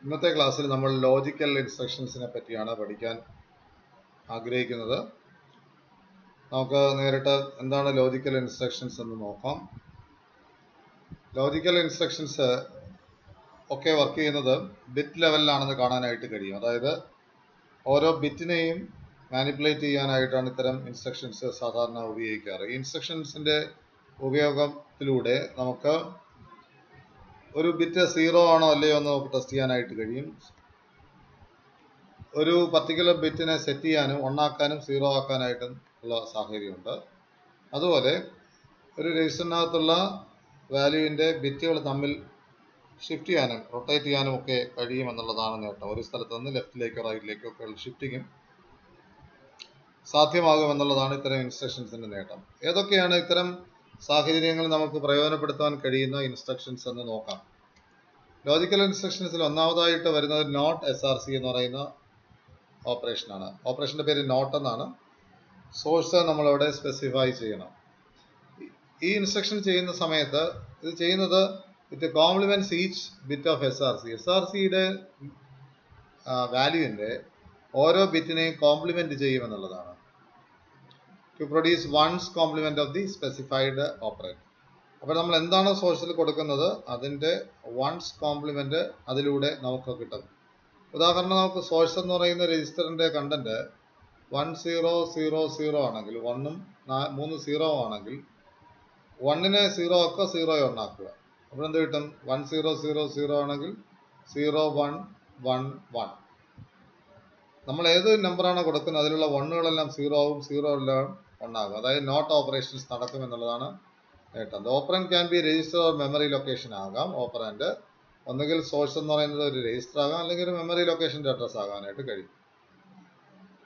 ഇന്നത്തെ ക്ലാസ്സിൽ നമ്മൾ ലോജിക്കൽ ഇൻസ്ട്രക്ഷൻസിനെ പറ്റിയാണ് പഠിക്കാൻ ആഗ്രഹിക്കുന്നത്. നമുക്ക് നേരിട്ട് എന്താണ് ലോജിക്കൽ ഇൻസ്ട്രക്ഷൻസ് എന്ന് നോക്കാം. ലോജിക്കൽ ഇൻസ്ട്രക്ഷൻസ് ഒക്കെ വർക്ക് ചെയ്യുന്നത് ബിറ്റ് ലെവലിലാണെന്ന് കാണാനായിട്ട് കഴിയും. അതായത് ഓരോ ബിറ്റിനെയും മാനിപ്പുലേറ്റ് ചെയ്യാനായിട്ടാണ് ഇത്തരം ഇൻസ്ട്രക്ഷൻസ് സാധാരണ ഉപയോഗിക്കാറ്. ഈ ഇൻസ്ട്രക്ഷൻസിൻ്റെ ഉപയോഗത്തിലൂടെ നമുക്ക് ഒരു ബിറ്റ് 0 ആണോ അല്ലയോ എന്ന് നമുക്ക് ടെസ്റ്റ് ചെയ്യാനായിട്ട് കഴിയും. ഒരു പർട്ടിക്കുലർ ബിറ്റിനെ സെറ്റ് ചെയ്യാനും 1 ആക്കാനും 0 ആക്കാനായിട്ടും ഉള്ള സാഹചര്യമുണ്ട്. അതുപോലെ ഒരു രജിസ്റ്ററിനകത്തുള്ള വാല്യൂവിൻ്റെ ബിറ്റുകൾ തമ്മിൽ ഷിഫ്റ്റ് ചെയ്യാനും റൊട്ടേറ്റ് ചെയ്യാനും ഒക്കെ കഴിയുമെന്നുള്ളതാണ് നേട്ടം. ഒരു സ്ഥലത്ത് നിന്ന് ലെഫ്റ്റിലേക്കോ റൈറ്റിലേക്കോ ഒക്കെ ഉള്ള ഷിഫ്റ്റിങ്ങും സാധ്യമാകുമെന്നുള്ളതാണ് ഇത്തരം ഇൻസ്ട്രക്ഷൻസിൻ്റെ നേട്ടം. ഏതൊക്കെയാണ് ഇത്തരം സാഹചര്യങ്ങളിൽ നമുക്ക് പ്രയോജനപ്പെടുത്താൻ കഴിയുന്ന ഇൻസ്ട്രക്ഷൻസ് എന്ന് നോക്കാം. ലോജിക്കൽ ഇൻസ്ട്രക്ഷൻസിൽ ഒന്നാമതായിട്ട് വരുന്നത് നോട്ട് SRC എന്ന് പറയുന്ന ഓപ്പറേഷനാണ്. ഓപ്പറേഷൻ്റെ പേര് നോട്ട് എന്നാണ്. സോഴ്സ് നമ്മളവിടെ സ്പെസിഫൈ ചെയ്യണം. ഈ ഇൻസ്ട്രക്ഷൻ ചെയ്യുന്ന സമയത്ത് ഇത് ചെയ്യുന്നത് it complements each bit of SRC. SRCയുടെ വാല്യൂവിൻ്റെ ഓരോ ബിറ്റിനെയും കോംപ്ലിമെന്റ് ചെയ്യുമെന്നുള്ളതാണ്. To produce ones complement of the specified operand. അപ്പോൾ നമ്മൾ എന്താണോ സോഴ്സിൽ കൊടുക്കുന്നത് അതിൻ്റെ വൺസ് കോംപ്ലിമെന്റ് അതിലൂടെ നമുക്ക് കിട്ടും. ഉദാഹരണം, നമുക്ക് സോഴ്സ് എന്ന് പറയുന്ന രജിസ്റ്ററിൻ്റെ കണ്ടന്റ് 1000 ആണെങ്കിൽ 1ഉം 3 0 ആണെങ്കിൽ 1നെ 0 ആക്കുക, 0യെ 1 ആക്കുക. അപ്പോൾ എന്ത് കിട്ടും? 1000 ആണെങ്കിൽ 0111. നമ്മൾ ഏത് നമ്പറാണോ കൊടുക്കുന്നത് അതിലുള്ള 1കളെല്ലാം 0 ആവും, 0 എല്ലാം 1 ആകും. അതായത് നോട്ട് ഓപ്പറേഷൻസ് നടക്കും എന്നുള്ളതാണ് നേട്ടം. Operant can be register or memory location ആകാം. ഓപ്പറൻഡ് ഒന്നുകിൽ സോഴ്സ് എന്ന് പറയുന്നത് ഒരു രജിസ്റ്റർ ആകാം, അല്ലെങ്കിൽ ഒരു മെമ്മറി ലൊക്കേഷൻ്റെ അഡ്രസ് ആകാനായിട്ട് കഴിയും.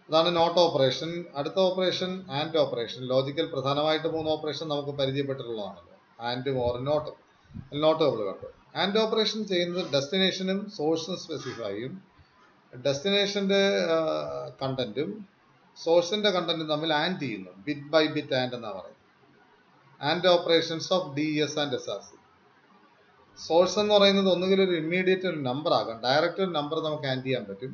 അതാണ് നോട്ട് ഓപ്പറേഷൻ. അടുത്ത ഓപ്പറേഷൻ ആൻഡ് ഓപ്പറേഷൻ. ലോജിക്കൽ പ്രധാനമായിട്ട് 3 ഓപ്പറേഷൻ നമുക്ക് പരിചയപ്പെട്ടിട്ടുള്ളതാണല്ലോ. ആൻഡും ഓർ നോട്ടും. നോട്ട് നമ്മൾ കണ്ടു. ആൻഡ് ഓപ്പറേഷൻ ചെയ്യുന്നത് ഡെസ്റ്റിനേഷനും സോഴ്സും സ്പെസിഫൈ ചെയ്യും. ഡെസ്റ്റിനേഷൻ്റെ കണ്ടന്റും സോഴ്സിൻ്റെ കണ്ടന്റും തമ്മിൽ ആൻഡ് ചെയ്യുന്നു. ബിറ്റ് ബൈ ബിറ്റ് ആൻഡ് എന്നാണ് പറയുന്നത്. And operations of DES and SRC. Source എന്ന് പറയുന്നത് ഒന്നുകിൽ ഒരു ഇമ്മീഡിയറ്റ് ഒരു നമ്പർ ആകാം, ഡയറക്റ്റ് ഒരു നമ്പർ നമുക്ക് ആൻഡ് ചെയ്യാൻ പറ്റും.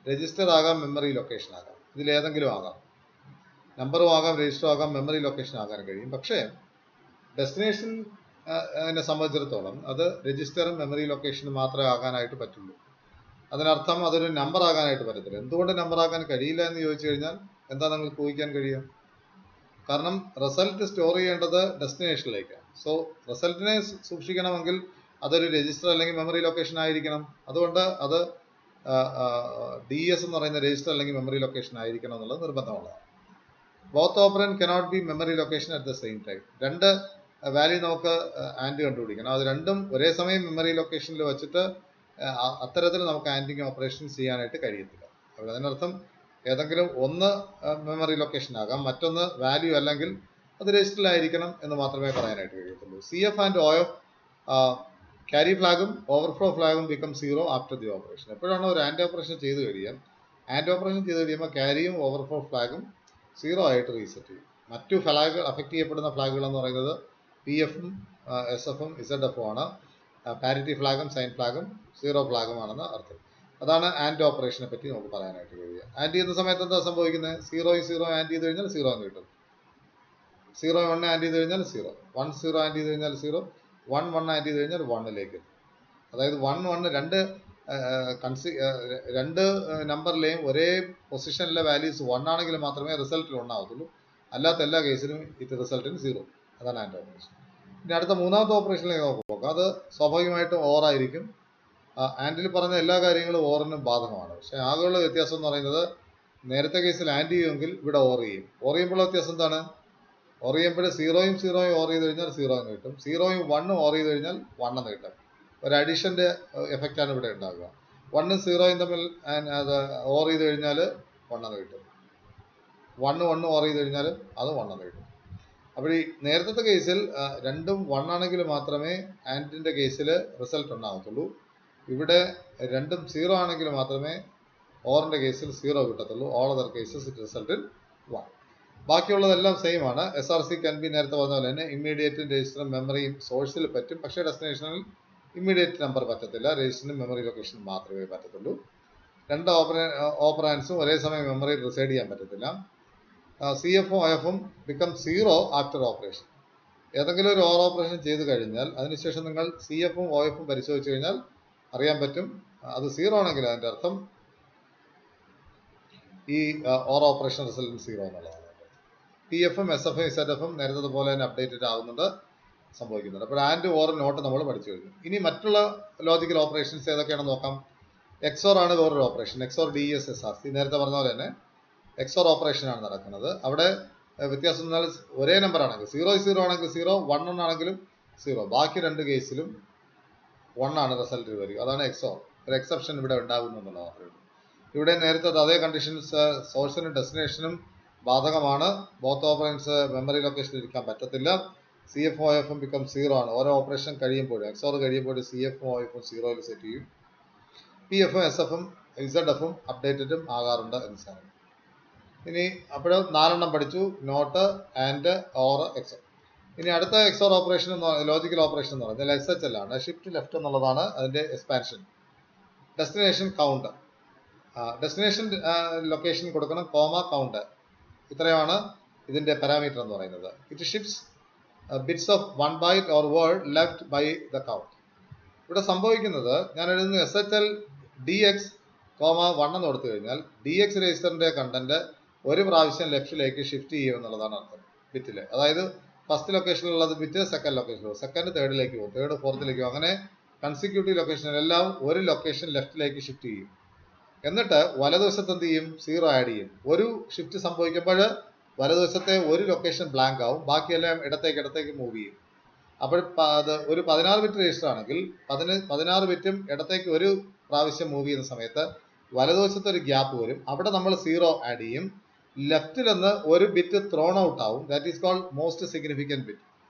രജിസ്റ്റർ ആകാം, മെമ്മറി ലൊക്കേഷൻ ആകാം, ഇതിലേതെങ്കിലും ആകാം. നമ്പറും ആകാം, രജിസ്റ്റർ ആകാം, മെമ്മറി ലൊക്കേഷൻ ആകാൻ കഴിയും. പക്ഷേ ഡെസ്റ്റിനേഷൻ സംബന്ധിച്ചിടത്തോളം അത് രജിസ്റ്ററും മെമ്മറി ലൊക്കേഷനും മാത്രമേ ആകാനായിട്ട് പറ്റുള്ളൂ. അതിനർത്ഥം അതൊരു നമ്പർ ആകാനായിട്ട് പറ്റത്തില്ല. എന്തുകൊണ്ട് നമ്പർ ആകാൻ കഴിയില്ല എന്ന് ചോദിച്ചു കഴിഞ്ഞാൽ എന്താ നിങ്ങൾക്ക് ഊഹിക്കാൻ കഴിയുക? കാരണം റിസൾട്ട് സ്റ്റോർ ചെയ്യേണ്ടത് ഡെസ്റ്റിനേഷനിലേക്കാണ്. സോ റിസൾട്ടിനെ സൂക്ഷിക്കണമെങ്കിൽ അതൊരു രജിസ്റ്റർ അല്ലെങ്കിൽ മെമ്മറി ലൊക്കേഷൻ ആയിരിക്കണം. അതുകൊണ്ട് അത് DES എന്ന് പറയുന്ന രജിസ്റ്റർ അല്ലെങ്കിൽ മെമ്മറി ലൊക്കേഷൻ ആയിരിക്കണം എന്നുള്ളത് നിർബന്ധമുള്ളതാണ്. Both operand cannot be memory location at the same time. രണ്ട് വാല്യൂ നമുക്ക് ആൻഡ് കണ്ടുപിടിക്കണം. അത് രണ്ടും ഒരേ സമയം മെമ്മറി ലൊക്കേഷനിൽ വെച്ചിട്ട് അത്തരത്തിൽ നമുക്ക് ആൻഡിങ് ഓപ്പറേഷൻ ചെയ്യാനായിട്ട് കഴിയത്തില്ല. അപ്പോൾ അതിനർത്ഥം ഏതെങ്കിലും ഒന്ന് മെമ്മറി ലൊക്കേഷൻ ആകാം, മറ്റൊന്ന് വാല്യൂ അല്ലെങ്കിൽ അത് രജിസ്റ്ററിലായിരിക്കണം എന്ന് മാത്രമേ പറയാനായിട്ട് കഴിയത്തുള്ളൂ. CF ആൻഡ് OF ക്യാരി ഫ്ലാഗും ഓവർഫ്ലോ ഫ്ലാഗും ബിക്കം 0 ആഫ്റ്റർ ദി ഓപ്പറേഷൻ. എപ്പോഴാണോ ഒരു ആൻഡ് ഓപ്പറേഷൻ ചെയ്ത് കഴിയുമ്പോൾ ക്യാരിയും ഓവർഫ്ലോ ഫ്ലാഗും 0 ആയിട്ട് റീസെറ്റ് ചെയ്യും. മറ്റു ഫ്ലാഗ് അഫക്റ്റ് ചെയ്യപ്പെടുന്ന ഫ്ലാഗുകൾ എന്ന് പറയുന്നത് PFഉം SFഉം ZFഉം ആണ്. പാരിറ്റി ഫ്ലാഗും സൈൻ ഫ്ലാഗും 0 ഫ്ലാഗുമാണെന്ന് അർത്ഥം. അതാണ് ആൻഡ് ഓപ്പറേഷനെ പറ്റി നമുക്ക് പറയാനായിട്ട് കഴിയുക. ആൻഡ് ചെയ്യുന്ന സമയത്ത് എന്താ സംഭവിക്കുന്നത്? 0 ആൻഡ് ചെയ്ത് കഴിഞ്ഞാൽ 0 എന്ന് കിട്ടും. 0 1 ആൻഡ് ചെയ്ത് കഴിഞ്ഞാൽ 0, 1 0 ആൻഡ് ചെയ്ത് കഴിഞ്ഞാൽ 0, 1 1 ആൻഡ് ചെയ്ത് കഴിഞ്ഞാൽ 1ലേക്ക്. അതായത് 1 1 രണ്ട് നമ്പറിലെയും ഒരേ പൊസിഷനിലെ വാല്യൂസ് 1 ആണെങ്കിൽ മാത്രമേ റിസൾട്ടിൽ 1 ആവത്തുള്ളൂ. അല്ലാത്ത എല്ലാ കേസിലും ഇത് റിസൾട്ടിന് 0. അതാണ് ആൻഡ് ഓപ്പറേഷൻ. ഇനി അടുത്ത മൂന്നാമത്തെ ഓപ്പറേഷനിലേക്ക് നമുക്ക് നോക്കാം. അത് സ്വാഭാവികമായിട്ടും ഓർ ആയിരിക്കും. ആൻഡിൽ പറഞ്ഞ എല്ലാ കാര്യങ്ങളും ഓറിനും ബാധകമാണ്. പക്ഷേ ആകെയുള്ള വ്യത്യാസം എന്ന് പറയുന്നത് നേരത്തെ കേസിൽ ആൻഡ് ചെയ്യുമെങ്കിൽ ഇവിടെ ഓർ ചെയ്യും. ഓർ ചെയ്യുമ്പോഴുള്ള വ്യത്യാസം എന്താണ്? ഓർ ചെയ്യുമ്പോൾ 0യും 0യും ഓർ ചെയ്ത് കഴിഞ്ഞാൽ 0 എന്ന് കിട്ടും. 0യും 1ഉം ഓർ ചെയ്ത് കഴിഞ്ഞാൽ 1 എന്ന് കിട്ടും. ഒരു അഡീഷൻ്റെ എഫക്റ്റാണ് ഇവിടെ ഉണ്ടാകുക. 1ഉം 0യും തമ്മിൽ അത് ഓർ ചെയ്ത് കഴിഞ്ഞാൽ 1 എന്ന് കിട്ടും. 1 1 ഓർ ചെയ്ത് കഴിഞ്ഞാൽ അത് 1 എന്ന് കിട്ടും. അപ്പോൾ ഈ നേരത്തെ കേസിൽ രണ്ടും 1 ആണെങ്കിൽ മാത്രമേ ആൻഡിൻ്റെ കേസിൽ റിസൾട്ട് ഉണ്ടാകത്തുള്ളൂ. ഇവിടെ രണ്ടും 0 ആണെങ്കിൽ മാത്രമേ ഓറിൻ്റെ കേസിൽ 0 കിട്ടത്തുള്ളൂ. ഓൾ അതർ കേസസ് ഇറ്റ് റിസൾട്ടിൽ 1. ബാക്കിയുള്ളതെല്ലാം സെയിം ആണ്. SRC ക്യാൻ ബി നേരത്തെ പറഞ്ഞ പോലെ തന്നെ ഇമ്മീഡിയറ്റും രജിസ്റ്ററും മെമ്മറിയും സോഴ്സിൽ പറ്റും, പക്ഷേ ഡെസ്റ്റിനേഷനിൽ ഇമ്മീഡിയറ്റ് നമ്പർ പറ്റത്തില്ല, രജിസ്റ്ററിനും മെമ്മറി ലൊക്കേഷനും മാത്രമേ പറ്റത്തുള്ളൂ. രണ്ട് ഓപ്പറാൻസും ഒരേ സമയം മെമ്മറിയിൽ റിസൈഡ് ചെയ്യാൻ പറ്റത്തില്ല. CFും OFും ബിക്കം 0 ആഫ്റ്റർ ഓപ്പറേഷൻ. ഏതെങ്കിലും ഒരു ഓർ ഓപ്പറേഷൻ ചെയ്ത് കഴിഞ്ഞാൽ അതിനുശേഷം നിങ്ങൾ CFും OFും പരിശോധിച്ച് കഴിഞ്ഞാൽ അറിയാൻ പറ്റും. അത് 0 ആണെങ്കിൽ അതിൻ്റെ അർത്ഥം ഈ ഓർ ഓപ്പറേഷൻ റിസൾട്ട് 0 എന്നുള്ളതാണ്. PFും SFും ZFും നേരത്തെ പോലെ തന്നെ അപ്ഡേറ്റഡ് ആകുന്നുണ്ട്, സംഭവിക്കുന്നുണ്ട്. അപ്പോൾ ആൻഡ് ഓർ നോട്ട് നമ്മൾ പഠിച്ചു കഴിഞ്ഞു. ഇനി മറ്റുള്ള ലോജിക്കൽ ഓപ്പറേഷൻസ് ഏതൊക്കെയാണെന്ന് നോക്കാം. XOR ആണ് വേറൊരു ഓപ്പറേഷൻ. XOR DES SRC നേരത്തെ പറഞ്ഞ പോലെ തന്നെ XOR ഓപ്പറേഷൻ ആണ് നടക്കുന്നത്. അവിടെ വ്യത്യാസം എന്നാൽ ഒരേ നമ്പർ ആണെങ്കിൽ 0 ആണെങ്കിൽ 0, 1 ആണെങ്കിലും 0, ബാക്കി രണ്ട് കേസിലും 1 ആണ് റിസൾട്ട് വരിക. അതാണ് XOR. ഒരു എക്സെപ്ഷൻ ഇവിടെ ഉണ്ടാകുന്നു എന്നുള്ളത് മാത്രമേ ഉള്ളൂ. ഇവിടെ നേരത്തെ അതേ കണ്ടീഷൻസ് സോഴ്സിനും ഡെസ്റ്റിനേഷനും ബാധകമാണ്. ബോത്ത് ഓപ്പറൻസ് മെമ്മറി ലൊക്കേഷനിൽ ഇരിക്കാൻ പറ്റത്തില്ല. CFും OFും ബിക്കം 0 ആണ്. ഓരോ ഓപ്പറേഷൻ കഴിയുമ്പോഴും XOR കഴിയുമ്പോഴും CFും OFും 0യിൽ സെറ്റ് ചെയ്യും. PFും SFും ZFും അപ്ഡേറ്റഡും ആകാറുണ്ട് എന്ന് സാധനം. ഇനി അപ്പോൾ 4 പഠിച്ചു, നോട്ട്, ആൻഡ്, ഓർ, XOR. ഇനി അടുത്ത XOR ഓപ്പറേഷൻ ലോജിക്കൽ ഓപ്പറേഷൻ എന്ന് പറഞ്ഞാൽ SHL ആണ്. ഷിഫ്റ്റ് ലെഫ്റ്റ് എന്നുള്ളതാണ് അതിൻ്റെ expansion. Destination count, destination location കൊടുക്കണം, കോമ കൗണ്ട്, ഇത്രയാണ് ഇതിൻ്റെ പാരാമീറ്റർ എന്ന് പറയുന്നത്. It shifts bits of 1 byte or word left by the count. ഇവിടെ സംഭവിക്കുന്നത് ഞാൻ എഴുതുന്ന SHL DX, 1 എന്ന് കൊടുത്തു കഴിഞ്ഞാൽ DX രജിസ്റ്ററിൻ്റെ കണ്ടന്റ് ഒരു പ്രാവശ്യം ലെഫ്റ്റിലേക്ക് ഷിഫ്റ്റ് ചെയ്യും എന്നുള്ളതാണ് അർത്ഥം ബിറ്റിൽ. അതായത് ഫസ്റ്റ് ലൊക്കേഷനിലുള്ളത് ബിറ്റ് സെക്കൻഡ് ലൊക്കേഷനിൽ, സെക്കൻഡ് തേർഡിലേക്ക് പോകും, തേർഡ് ഫോർത്തിലേക്ക് പോകും, അങ്ങനെ കൺസിക്യൂട്ടീവ് ലൊക്കേഷനിലെല്ലാം ഒരു ലൊക്കേഷൻ ലെഫ്റ്റിലേക്ക് ഷിഫ്റ്റ് ചെയ്യും. എന്നിട്ട് വലതുവശത്ത് എന്ത് ചെയ്യും? 0 ആഡ് ചെയ്യും. ഒരു ഷിഫ്റ്റ് സംഭവിക്കുമ്പോൾ വലതുവശത്തെ ഒരു ലൊക്കേഷൻ ബ്ലാങ്ക് ആവും, ബാക്കിയെല്ലാം ഇടത്തേക്ക് മൂവ് ചെയ്യും. അപ്പോൾ അത് ഒരു 16 ബിറ്റ് രജിസ്റ്റർ ആണെങ്കിൽ 16 ബിറ്റും ഇടത്തേക്ക് ഒരു പ്രാവശ്യം മൂവ് ചെയ്യുന്ന സമയത്ത് വലതുവശത്ത് ഒരു ഗ്യാപ്പ് വരും. അവിടെ നമ്മൾ 0 ആഡ് ചെയ്യും. ലെഫ്റ്റിൽ നിന്ന് ഒരു ബിറ്റ് ത്രോൺ ഔട്ട് ആവും, that is called most significant bit.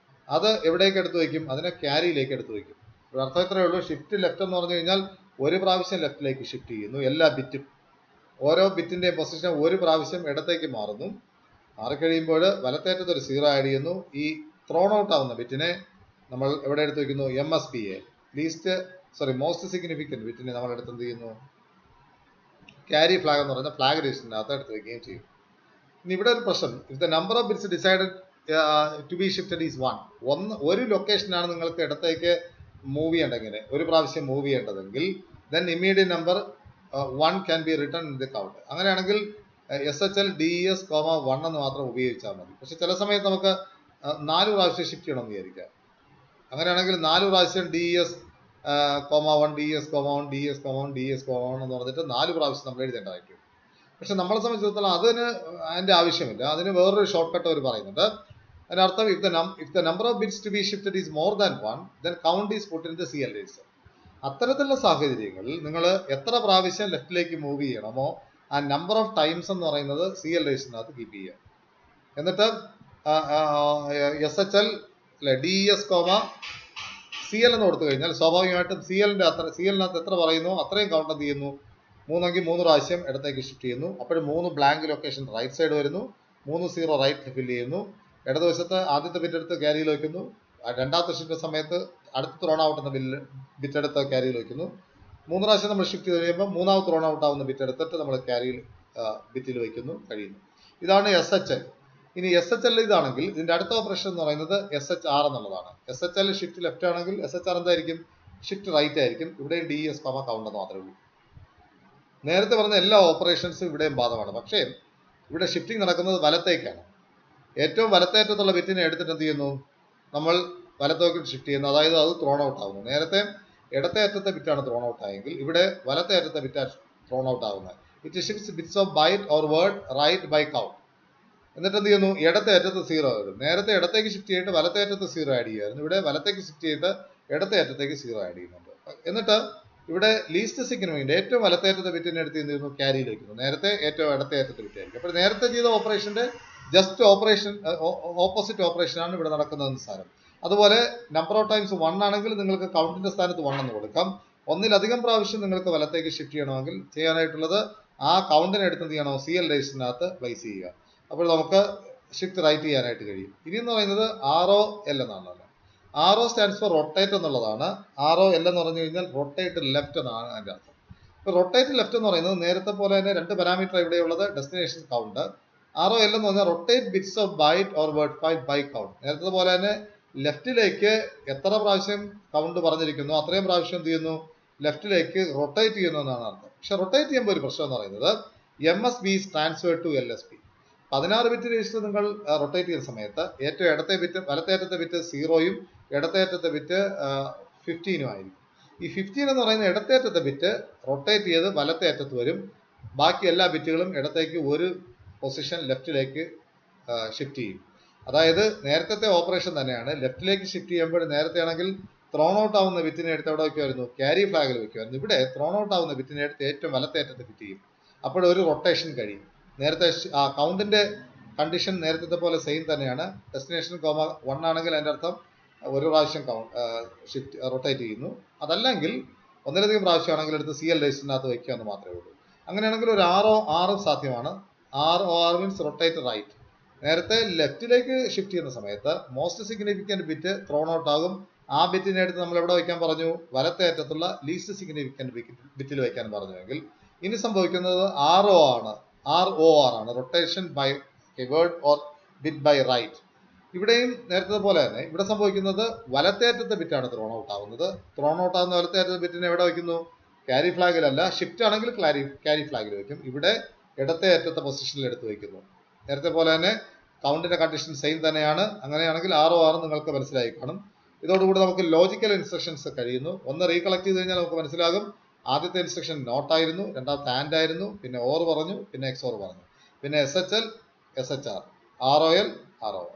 അത് എവിടേക്ക് എടുത്തു വയ്ക്കും? അതിനെ ക്യാരിയിലേക്ക് എടുത്തു വയ്ക്കും. അർത്ഥം ഇത്രയേ ഉള്ളൂ. ഷിഫ്റ്റ് ലെഫ്റ്റ് എന്ന് പറഞ്ഞു കഴിഞ്ഞാൽ ഒരു പ്രാവശ്യം ലെഫ്റ്റിലേക്ക് ഷിഫ്റ്റ് ചെയ്യുന്നു എല്ലാ ബിറ്റും. ഓരോ ബിറ്റിൻ്റെ പൊസിഷൻ ഒരു പ്രാവശ്യം ഇടത്തേക്ക് മാറുന്നു. മാറിക്കഴിയുമ്പോൾ വലത്തേറ്റത്ത് ഒരു 0 ആഡ് ചെയ്യുന്നു. ഈ ത്രോൺ ഔട്ട് ആവുന്ന ബിറ്റിനെ നമ്മൾ എവിടെ എടുത്ത് വയ്ക്കുന്നു? MSBA, മോസ്റ്റ് സിഗ്നിഫിക്കൻറ്റ് ബിറ്റിനെ നമ്മൾ എടുത്ത് എന്ത് ചെയ്യുന്നു? ക്യാരി ഫ്ലാഗ് എന്ന് പറയുന്ന ഫ്ലാഗ് രജിസ്റ്ററിനകത്ത് എടുത്ത് വയ്ക്കുകയും ചെയ്യും. ഇനി ഇവിടെ ഒരു പ്രശ്നം, if the number of bits decided to be shifted is 1. ഒരു ലൊക്കേഷനാണ് നിങ്ങൾക്ക് ഇടത്തേക്ക് മൂവ് ചെയ്യേണ്ടതെങ്കിൽ, ഒരു പ്രാവശ്യം മൂവ് ചെയ്യേണ്ടതെങ്കിൽ, then immediate number 1 can be return in the count. അങ്ങനെയാണെങ്കിൽ SHL DES, 1 എന്ന് മാത്രം ഉപയോഗിച്ചാൽ മതി. പക്ഷെ ചില സമയത്ത് നമുക്ക് 4 പ്രാവശ്യം ഷിഫ്റ്റ് ചെയ്യണമെന്ന് വിചാരിക്കാം. അങ്ങനെയാണെങ്കിൽ 4 പ്രാവശ്യം DES, 1, DES, 1, DES, 1, DES, 1 എന്ന് പറഞ്ഞിട്ട് 4 പ്രാവശ്യം നമ്മൾ എഴുതേണ്ടതായിരിക്കും. പക്ഷെ നമ്മളെ സംബന്ധിച്ചിടത്തോളം അതിൻ്റെ ആവശ്യമില്ല. അതിന് വേറൊരു ഷോർട്ട് കട്ട് അവർ പറയുന്നുണ്ട്. അതിനർത്ഥം if the number of bits to be shifted is more than 1, then count is put in the CL register. അത്തരത്തിലുള്ള സാഹചര്യങ്ങളിൽ നിങ്ങൾ എത്ര പ്രാവശ്യം ലെഫ്റ്റിലേക്ക് മൂവ് ചെയ്യണമോ ആ നമ്പർ ഓഫ് ടൈംസ് എന്ന് പറയുന്നത് CL രജിസ്റ്ററിനകത്ത് കീപ്പ് ചെയ്യുക. എന്നിട്ട് SHL DES, CL എന്ന് കൊടുത്തു കഴിഞ്ഞാൽ സ്വാഭാവികമായിട്ടും CLനകത്ത് എത്ര പറയുന്നു അത്രയും കൗണ്ട് എന്ത് ചെയ്യുന്നു? 3 പ്രാവശ്യം ഇടത്തേക്ക് ഷിഫ്റ്റ് ചെയ്യുന്നു. അപ്പോൾ 3 ബ്ലാങ്ക് ലൊക്കേഷൻ റൈറ്റ് സൈഡ് വരുന്നു, 3 0 റൈറ്റ് ഫില്ല് ചെയ്യുന്നു. ഇടതുവശത്ത് ആദ്യത്തെ ബിറ്റ് എടുത്ത് ക്യാരിയിൽ വയ്ക്കുന്നു. രണ്ടാമത്തെ ഷിഫ്റ്റ് സമയത്ത് അടുത്ത ത്രോൺ ഔട്ട് എന്ന ബിറ്റ് എടുത്ത് ക്യാരിയിൽ വയ്ക്കുന്നു. 3 പ്രാവശ്യം നമ്മൾ ഷിഫ്റ്റ് ചെയ്ത് കഴിയുമ്പോൾ 3ാമത് ത്രോൺ ഔട്ട് ആവുന്ന ബിറ്റ് എടുത്തിട്ട് നമ്മൾ ക്യാരിയിൽ ബിറ്റിൽ വയ്ക്കുന്നു, കഴിയുന്നു. ഇതാണ് SHL. ഇനി SHL ഇതാണെങ്കിൽ ഇതിൻ്റെ അടുത്ത ഓപ്പറേഷൻ എന്ന് പറയുന്നത് SHR എന്നുള്ളതാണ്. SHL ഷിഫ്റ്റ് ലെഫ്റ്റ് ആണെങ്കിൽ SHR എന്തായിരിക്കും? ഷിഫ്റ്റ് റൈറ്റ് ആയിരിക്കും. ഇവിടെയും DES, കൗണ്ട് എന്ന് മാത്രമേ ഉള്ളൂ. നേരത്തെ പറഞ്ഞ എല്ലാ ഓപ്പറേഷൻസും ഇവിടെയും ബാധകമാണ്. പക്ഷേ ഇവിടെ ഷിഫ്റ്റിംഗ് നടക്കുന്നത് വലത്തേക്കാണ്. ഏറ്റവും വലത്തേറ്റത്തുള്ള ബിറ്റിനെ എടുത്തിട്ട് എന്ത് ചെയ്യുന്നു? നമ്മൾ വലത്തേക്ക് ഷിഫ്റ്റ് ചെയ്യുന്നു, അതായത് അത് ത്രോൺ ഔട്ട് ആകുന്നു. നേരത്തെ ഇടത്തെ അറ്റത്തെ ബിറ്റാണ് ത്രോൺ ഔട്ട് ആയെങ്കിൽ ഇവിടെ വലത്തെ അറ്റത്തെ ബിറ്റാണ് ത്രോൺ ഔട്ട് ആകുന്നത്. It shifts bits of byte or word right by count. എന്നിട്ട് എന്ത് ചെയ്യുന്നു? ഇടത്തെ അറ്റത്ത് 0 വരും. നേരത്തെ ഇടത്തേക്ക് ഷിഫ്റ്റ് ചെയ്തിട്ട് വലത്തെ അറ്റത്ത് 0 ആഡ് ചെയ്യുമായിരുന്നു. ഇവിടെ വലത്തേക്ക് ഷിഫ്റ്റ് ചെയ്തിട്ട് ഇടത്തെ അറ്റത്തേക്ക് 0 ആഡ് ചെയ്യുന്നുണ്ട്. എന്നിട്ട് ഇവിടെ ലീസ്റ്റ് സിഗ്നിഫിക്കൻ്റ് ഏറ്റവും വലത്തെ അറ്റത്തെ ബിറ്റിനെ എടുത്ത് എന്ത് ചെയ്യുന്നു? ക്യാരിയിൽ വയ്ക്കുന്നു. നേരത്തെ ഏറ്റവും ഇടത്തെ അറ്റത്തെ ബിറ്റ് ആയിരിക്കും. അപ്പോൾ നേരത്തെ ചെയ്ത ഓപ്പറേഷൻ്റെ ജസ്റ്റ് ഓപ്പോസിറ്റ് ഓപ്പറേഷനാണ് ഇവിടെ നടക്കുന്നതെന്ന് സാരം. അതുപോലെ നമ്പർ ഓഫ് ടൈംസ് 1 ആണെങ്കിൽ നിങ്ങൾക്ക് കൗണ്ടിൻ്റെ സ്ഥാനത്ത് 1 എന്ന് കൊടുക്കാം. ഒന്നിലധികം പ്രാവശ്യം നിങ്ങൾക്ക് വലത്തേക്ക് ഷിഫ്റ്റ് ചെയ്യണമെങ്കിൽ ചെയ്യാനായിട്ടുള്ളത് ആ കൗണ്ടിനെ എടുത്ത് എന്ത് ചെയ്യണോ? CL രജിസ്റ്ററിനകത്ത് പ്ലേസ് ചെയ്യുക. അപ്പോൾ നമുക്ക് ഷിഫ്റ്റ് റൈറ്റ് ചെയ്യാനായിട്ട് കഴിയും. ഇനി എന്ന് പറയുന്നത് ROL എന്നാണല്ലോ. RO സ്റ്റാൻഡ്സ് ഫോർ റൊട്ടേറ്റ് എന്നുള്ളതാണ്. ROL എന്ന് പറഞ്ഞു കഴിഞ്ഞാൽ റൊട്ടേറ്റ് ലെഫ്റ്റ് എന്നാണ് അതിൻ്റെ അർത്ഥം. ഇപ്പോൾ റൊട്ടേറ്റ് ലെഫ്റ്റ് എന്ന് പറയുന്നത് നേരത്തെ പോലെ തന്നെ 2 പാരാമീറ്റർ ഇവിടെയുള്ളത്, ഡെസ്റ്റിനേഷൻ കൗണ്ട്. ROL എന്ന് പറഞ്ഞാൽ rotate bits of byte or word file by count. നേരത്തെ പോലെ തന്നെ ലെഫ്റ്റിലേക്ക് എത്ര പ്രാവശ്യം കൗണ്ട് പറഞ്ഞിരിക്കുന്നു അത്രയും പ്രാവശ്യം എന്ത് ചെയ്യുന്നു, ലെഫ്റ്റിലേക്ക് റൊട്ടേറ്റ് ചെയ്യുന്നു എന്നാണ് അർത്ഥം. പക്ഷെ റൊട്ടേറ്റ് ചെയ്യുമ്പോൾ ഒരു പ്രശ്നം എന്ന് പറയുന്നത് MSB transferred to LSB. 16 bit register നിങ്ങൾ റൊട്ടേറ്റ് ചെയ്യുന്ന സമയത്ത് ഏറ്റവും ഇടത്തെ ബിറ്റ് വലത്തെ അറ്റത്തെ ബിറ്റ് 0യും ഇടത്തെ അറ്റത്തെ ബിറ്റ് 15ഉം ആയിരിക്കും. ഈ 15 എന്ന് പറയുന്ന ഇടത്തെ അറ്റത്തെ ബിറ്റ് റൊട്ടേറ്റ് ചെയ്ത് വലത്തെ അറ്റത്ത് വരും. ബാക്കി എല്ലാ ബിറ്റുകളും ഇടത്തേക്ക് ഒരു പൊസിഷൻ ലെഫ്റ്റിലേക്ക് ഷിഫ്റ്റ് ചെയ്യും. അതായത് നേരത്തെ ഓപ്പറേഷൻ തന്നെയാണ്. ലെഫ്റ്റിലേക്ക് ഷിഫ്റ്റ് ചെയ്യുമ്പോൾ നേരത്തെ ആണെങ്കിൽ ത്രോൺ ഔട്ട് ആവുന്ന ബിറ്റിനെ എടുത്ത് എവിടെ വയ്ക്കുമായിരുന്നു, ക്യാരി ഫ്ലാഗിൽ വയ്ക്കുമായിരുന്നു. ഇവിടെ ത്രോൺ ഔട്ട് ആവുന്ന ബിറ്റിനെ എടുത്ത് ഏറ്റവും വലത്തെ അറ്റത്ത് ഫിറ്റ് ചെയ്യും. അപ്പോൾ ഒരു റൊട്ടേഷൻ കഴിയും. നേരത്തെ ആ കൗണ്ടിന്റെ കണ്ടീഷൻ നേരത്തെ പോലെ സെയിം തന്നെയാണ്. ഡെസ്റ്റിനേഷൻ കോമ 1 ആണെങ്കിൽ അതിൻ്റെ അർത്ഥം ഒരു പ്രാവശ്യം ഷിഫ്റ്റ് റൊട്ടേറ്റ് ചെയ്യുന്നു. അതല്ലെങ്കിൽ ഒന്നിലധികം പ്രാവശ്യമാണെങ്കിൽ എടുത്ത് CL രജിസ്റ്ററിനകത്ത് വയ്ക്കുക എന്ന് മാത്രമേ ഉള്ളൂ. അങ്ങനെയാണെങ്കിൽ ഒരു ROR സാധ്യമാണ്. ROR means rotate right. നേരത്തെ ലെഫ്റ്റിലേക്ക് ഷിഫ്റ്റ് ചെയ്യുന്ന സമയത്ത് most significant bit thrown out ആകും. ആ ബിറ്റിനെ എടുത്ത് നമ്മൾ എവിടെ വയ്ക്കാൻ പറഞ്ഞു, വലത്തെ അറ്റത്തുള്ള ലീസ്റ്റ് സിഗ്നിഫിക്കൻറ്റ് ബിറ്റിൽ വയ്ക്കാൻ പറഞ്ഞുവെങ്കിൽ ഇനി സംഭവിക്കുന്നത് RO ആണ്, ROR ആണ്, rotation by word or bit by right. ഇവിടെയും നേരത്തെ പോലെ തന്നെ ഇവിടെ സംഭവിക്കുന്നത് വലത്തെ അറ്റത്തെ ബിറ്റാണ് ത്രോൺ ഔട്ട് ആവുന്നത്. ത്രോൺ ഔട്ട് ആവുന്ന വലത്തെ അറ്റത്തെ ബിറ്റിനെ എവിടെ വയ്ക്കുന്നു, ക്യാരി ഫ്ലാഗിലല്ല. ഷിഫ്റ്റ് ആണെങ്കിൽ ക്യാരി ഫ്ലാഗിൽ വയ്ക്കും. ഇവിടെ ഇടത്തെ അറ്റത്തെ പൊസിഷനിൽ എടുത്ത് വയ്ക്കുന്നു. നേരത്തെ പോലെ തന്നെ കൗണ്ടിന്റെ കണ്ടീഷൻ സെയിം തന്നെയാണ്. അങ്ങനെയാണെങ്കിൽ ROR നിങ്ങൾക്ക് മനസ്സിലായി കാണും. ഇതോടുകൂടി നമുക്ക് ലോജിക്കൽ ഇൻസ്ട്രക്ഷൻസ് കഴിയുന്നു. ഒന്ന് റീകളക്ട് ചെയ്ത് കഴിഞ്ഞാൽ നമുക്ക് മനസ്സിലാകും. ആദ്യത്തെ ഇൻസ്ട്രക്ഷൻ നോട്ട് ആയിരുന്നു, രണ്ടാമത്തെ ആൻഡ് ആയിരുന്നു, പിന്നെ ഓർ പറഞ്ഞു, പിന്നെ XOR പറഞ്ഞു, പിന്നെ SHL SHR, ROL ROR.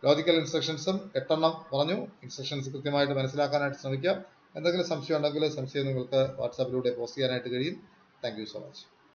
Logical ഇൻസ്ട്രക്ഷൻസും 8 എണ്ണം പറഞ്ഞു. ഇൻസ്ട്രക്ഷൻസ് കൃത്യമായിട്ട് മനസ്സിലാക്കാനായിട്ട് ശ്രമിക്കാം. എന്തെങ്കിലും സംശയം ഉണ്ടെങ്കിൽ സംശയം നിങ്ങൾക്ക് വാട്സാപ്പിലൂടെ പോസ്റ്റ് ചെയ്യാനായിട്ട് കഴിയും. Thank you so much.